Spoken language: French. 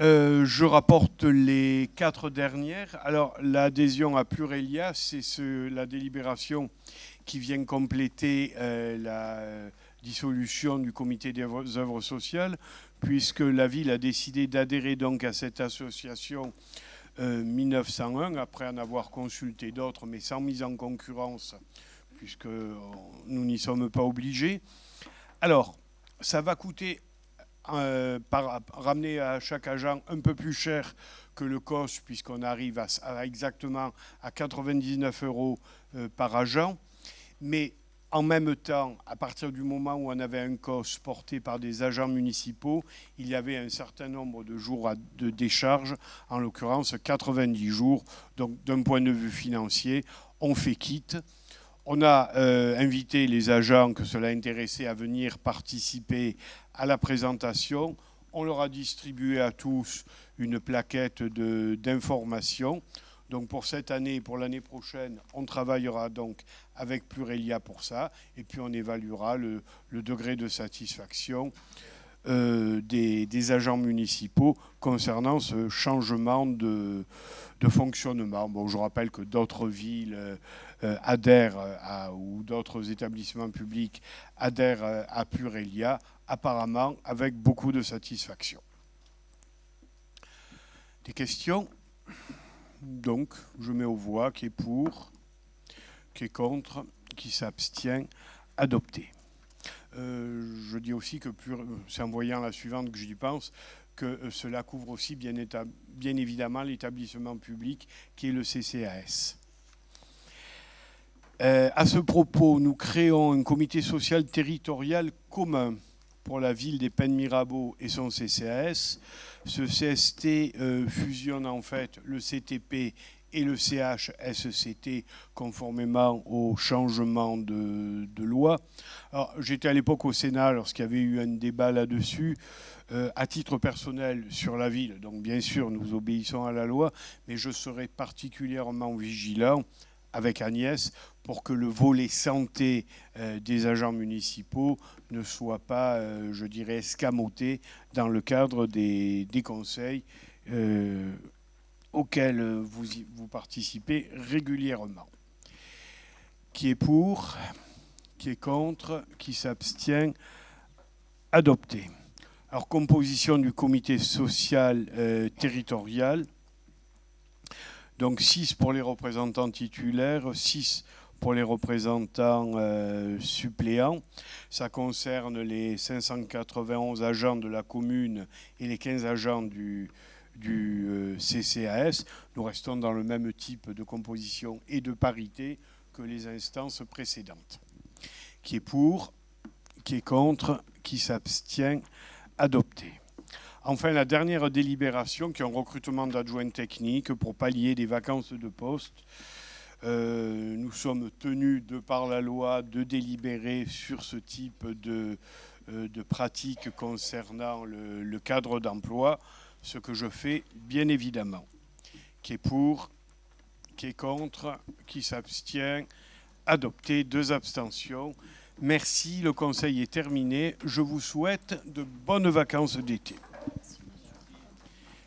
Je rapporte les 4 dernières. Alors, l'adhésion à Plurelia, c'est la délibération qui vient compléter la dissolution du comité des œuvres sociales, puisque la ville a décidé d'adhérer donc à cette association 1901, après en avoir consulté d'autres, mais sans mise en concurrence, puisque nous n'y sommes pas obligés. Alors, ça va coûter ramener à chaque agent un peu plus cher que le COS, puisqu'on arrive exactement à 99 euros par agent. Mais en même temps, à partir du moment où on avait un COS porté par des agents municipaux, il y avait un certain nombre de jours de décharge, en l'occurrence 90 jours. Donc d'un point de vue financier, on fait quitte. On a invité les agents que cela intéressait à venir participer à la présentation. On leur a distribué à tous une plaquette d'information. Donc pour cette année et pour l'année prochaine, on travaillera donc avec Plurelia pour ça. Et puis on évaluera le degré de satisfaction des agents municipaux concernant ce changement de fonctionnement. Bon, je rappelle que d'autres villes adhèrent ou d'autres établissements publics adhèrent à Plurelia, apparemment avec beaucoup de satisfaction. Des questions ? Donc, je mets aux voix qui est pour, qui est contre, qui s'abstient, adopté. Je dis aussi que c'est en voyant la suivante que j'y pense, que cela couvre aussi bien évidemment l'établissement public qui est le CCAS. À ce propos, nous créons un comité social territorial commun pour la ville des Pennes-Mirabeau et son CCAS. Ce CST fusionne en fait le CTP et le CHSCT conformément au changement de loi. Alors, j'étais à l'époque au Sénat lorsqu'il y avait eu un débat là-dessus. À titre personnel sur la ville, donc bien sûr nous obéissons à la loi, mais je serai particulièrement vigilant avec Agnès pour que le volet santé des agents municipaux ne soit pas, je dirais, escamoté dans le cadre des conseils auxquels vous participez régulièrement. Qui est pour ? Qui est contre ? Qui s'abstient ? Adopté. Alors, composition du comité social territorial. Donc 6 pour les représentants titulaires, 6 pour les représentants suppléants. Ça concerne les 591 agents de la commune et les 15 agents du CCAS. Nous restons dans le même type de composition et de parité que les instances précédentes. Qui est pour ? Qui est contre ? Qui s'abstient ? Adopté. Enfin, la dernière délibération, qui est un recrutement d'adjoints techniques pour pallier des vacances de poste. Nous sommes tenus, de par la loi, de délibérer sur ce type de pratiques concernant le cadre d'emploi, ce que je fais bien évidemment. Qui est pour ? Qui est contre ? Qui s'abstient ? Adopté, 2 abstentions. Merci, le conseil est terminé. Je vous souhaite de bonnes vacances d'été.